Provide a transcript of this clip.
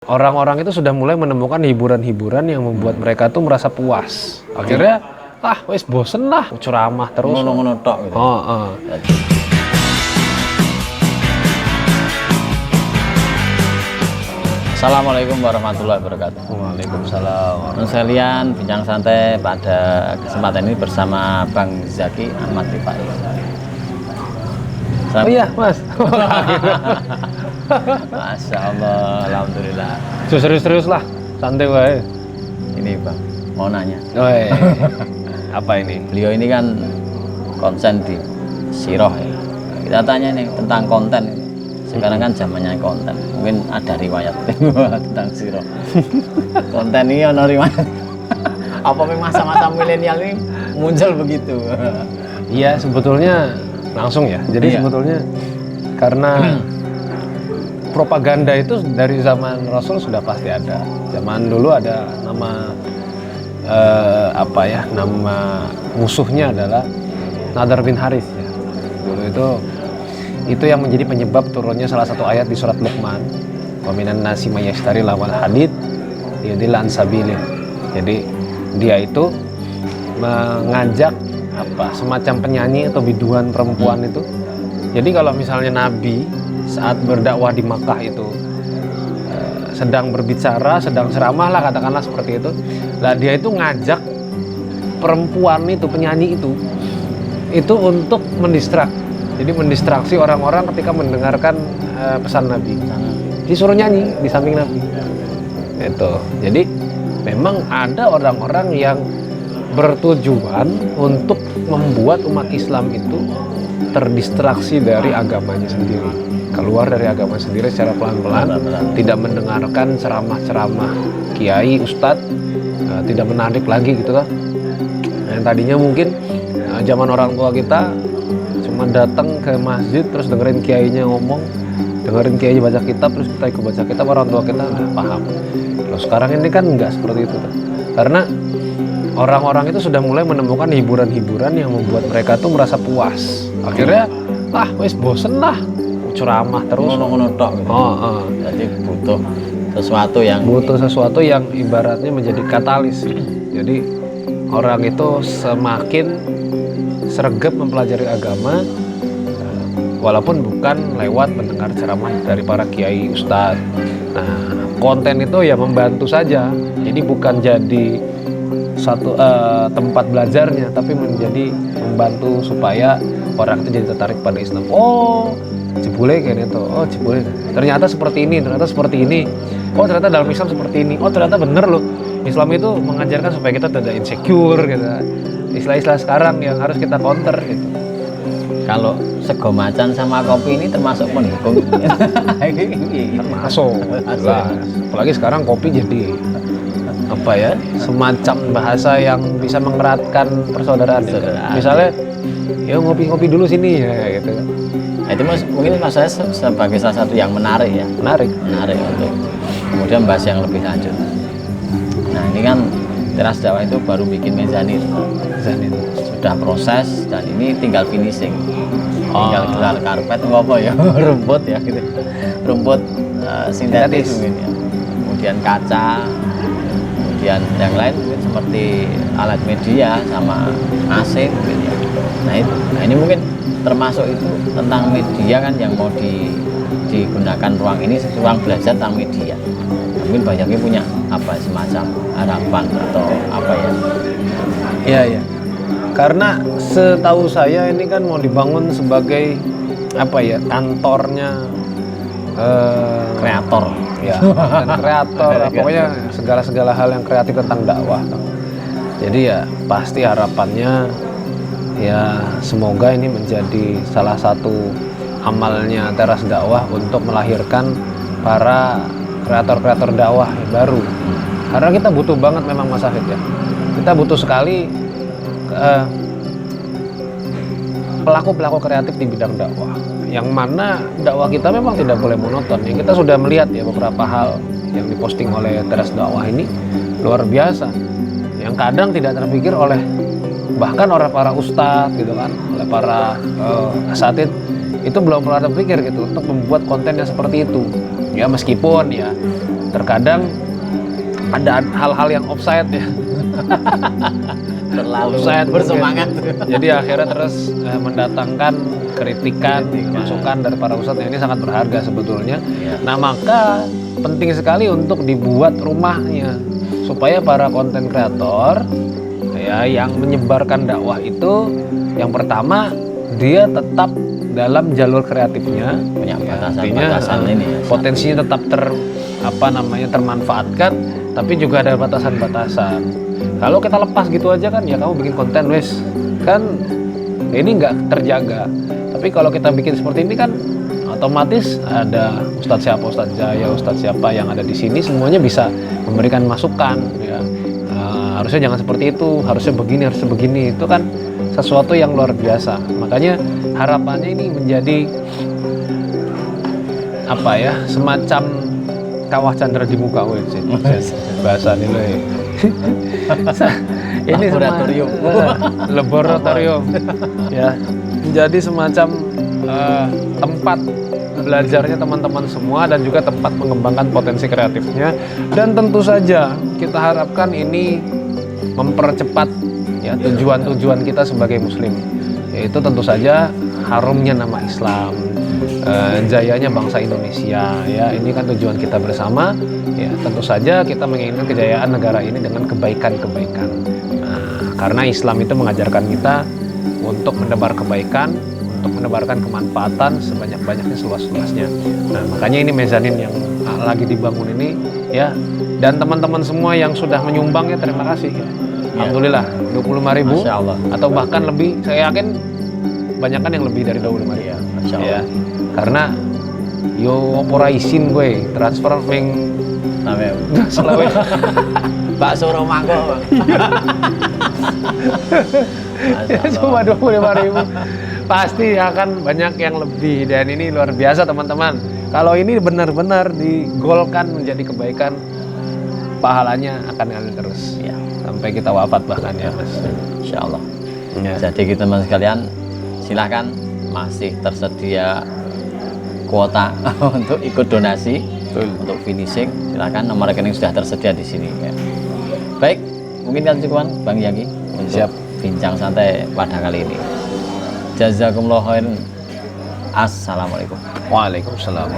Orang-orang itu sudah mulai menemukan hiburan-hiburan yang membuat mereka tuh merasa puas. Akhirnya, wes bosen lah, ceramah terus. Ngono-ngono tok gitu. Assalamualaikum warahmatullahi wabarakatuh. Waalaikumsalam. Sekalian bincang santai pada kesempatan ini bersama Bang Zaki Ahmad Rifai. Oh iya, Mas. Masya Allah, alhamdulillah. Serius-serius lah, santai wae. Ini Bang, mau nanya. Apa ini? Beliau ini kan konsen di Siroh ya. Kita tanya nih tentang konten. Sekarang kan zamannya konten. Mungkin ada riwayat tentang Siroh. Konten ini ada riwayat. Apa memang masa-masa milenial ini muncul begitu? Iya, sebetulnya langsung ya. Jadi sebetulnya karena propaganda itu dari zaman Rasul sudah pasti ada. Zaman dulu ada nama nama musuhnya adalah Nadar bin Haris ya. Dulu itu yang menjadi penyebab turunnya salah satu ayat di surat Luqman. Wa minan nasi may yashtari lawal hadid yudil an sabilillah. Jadi dia itu mengajak semacam penyanyi atau biduan perempuan itu. Jadi kalau misalnya Nabi saat berdakwah di Makkah itu sedang berbicara, sedang ceramah lah katakanlah seperti itu. Lah dia itu ngajak perempuan itu, penyanyi itu untuk mendistrak. Jadi mendistraksi orang-orang ketika mendengarkan pesan Nabi. Disuruh nyanyi di samping Nabi. Itu. Jadi memang ada orang-orang yang bertujuan untuk membuat umat Islam itu terdistraksi dari agamanya sendiri, keluar dari agama sendiri secara pelan-pelan, tidak mendengarkan ceramah-ceramah kiai, ustadz, tidak menarik lagi gitu kan. Yang tadinya mungkin zaman orang tua kita cuma datang ke masjid terus dengerin kiainya ngomong, dengerin kiai baca kitab terus kita ikut baca kitab, orang tua kita udah paham. Kalau sekarang ini kan nggak seperti itu kan. Karena orang-orang itu sudah mulai menemukan hiburan-hiburan yang membuat mereka tuh merasa puas. Akhirnya, wes bosen lah, ceramah terus. Ngono-ngono tok gitu. Jadi butuh sesuatu yang ibaratnya menjadi katalis. Jadi orang itu semakin sregep mempelajari agama, walaupun bukan lewat mendengar ceramah dari para kiai ustadz. Nah, konten itu ya membantu saja. Jadi bukan jadi satu tempat belajarnya, tapi menjadi membantu supaya orang itu jadi tertarik pada Islam. Oh, jebule kayak gitu. Oh, jebule. Ternyata seperti ini, ternyata seperti ini. Oh, ternyata dalam Islam seperti ini. Oh, ternyata bener loh. Islam itu mengajarkan supaya kita tidak insecure gitu. Istilah-istilah sekarang yang harus kita counter gitu. Kalau sego macan sama kopi ini termasuk pendukung. Termasuk. Apalagi sekarang kopi jadi semacam bahasa yang bisa mengeratkan persaudaraan. Misalnya, ya ngopi-ngopi dulu sini ya gitu. Nah, itu mungkin mas saya sebagai salah satu yang menarik ya. Menarik untuk kemudian bahas yang lebih lanjut. Nah ini kan Teras Dakwah itu baru bikin mezanir. Sudah proses dan ini tinggal finishing. Tinggal gelar karpet apa ya, rumput ya gitu. Rumput sintetis mungkin ya. Kemudian kaca. Kemudian yang lain seperti alat media sama AC mungkin ya. Nah ini mungkin termasuk itu tentang media kan yang mau digunakan ruang ini, ruang belajar tentang media. Mungkin banyaknya punya semacam harapan atau apa ya? Iya. Karena setahu saya ini kan mau dibangun sebagai kantornya kreator. Ya, dan kreator, pokoknya segala hal yang kreatif tentang dakwah. Jadi ya pasti harapannya ya semoga ini menjadi salah satu amalnya Teras Dakwah untuk melahirkan para kreator-kreator dakwah yang baru. Karena kita butuh banget memang Mas Hafid ya. Kita butuh sekali pelaku-pelaku kreatif di bidang dakwah. Yang mana dakwah kita memang tidak boleh monoton. Yang kita sudah melihat ya beberapa hal yang diposting oleh Teras Dakwah ini luar biasa. Yang kadang tidak terpikir oleh bahkan para ustadz gitu kan, oleh para asatid itu belum pernah terpikir gitu untuk membuat konten yang seperti itu. Ya meskipun ya terkadang ada hal-hal yang offside ya. Terlalu Offside bersemangat. Jadi akhirnya terus mendatangkan kritikan, masukan dari para ustadz yang ini sangat berharga sebetulnya. Ya. Nah maka penting sekali untuk dibuat rumahnya supaya para konten kreator ya yang menyebarkan dakwah itu yang pertama dia tetap dalam jalur kreatifnya, Punya ya, batasan-batasan ini ya. potensinya tetap termanfaatkan, tapi juga ada batasan-batasan. Kalau kita lepas gitu aja kan ya kamu bikin konten wes kan ini nggak terjaga. Tapi kalau kita bikin seperti ini kan otomatis ada Ustadz siapa, Ustadz Jaya, Ustadz siapa yang ada di sini semuanya bisa memberikan masukan ya. Harusnya jangan seperti itu, harusnya begini itu kan sesuatu yang luar biasa. Makanya harapannya ini menjadi apa ya, semacam kawah candra di muka bahasa nilai. Ini laboratorium ya, menjadi semacam tempat belajarnya teman-teman semua dan juga tempat mengembangkan potensi kreatifnya. Dan tentu saja kita harapkan ini mempercepat ya tujuan-tujuan kita sebagai muslim, yaitu tentu saja harumnya nama Islam, jayanya bangsa Indonesia ya, ini kan tujuan kita bersama ya. Tentu saja kita menginginkan kejayaan negara ini dengan kebaikan-kebaikan. Nah, karena Islam itu mengajarkan kita untuk menebar kebaikan, untuk menebarkan kemanfaatan sebanyak-banyaknya, seluas-luasnya. Nah, makanya ini mezanin yang lagi dibangun ini ya. Dan teman-teman semua yang sudah menyumbang ya terima kasih ya. Alhamdulillah 25.000 atau bahkan lebih, saya yakin banyak kan yang lebih dari 25.000 ya, Masya Allah. ya. Karena yo opora isin gue transfer meng selawe bakso Romanggo. Cuma 25.000 pasti akan banyak yang lebih, dan ini luar biasa teman-teman. Kalau ini benar-benar digolkan menjadi kebaikan, pahalanya akan ngalir terus ya sampai kita wafat bahkan ya Mas. Insya Allah Ya. Jadi teman sekalian silahkan, masih tersedia kuota untuk ikut donasi. Untuk finishing silahkan, nomor rekening sudah tersedia di sini ya. Baik, mungkin kan cukup Bang Yagi untuk bincang santai pada kali ini. Jazakumullah khairan. Assalamualaikum. Waalaikumsalam.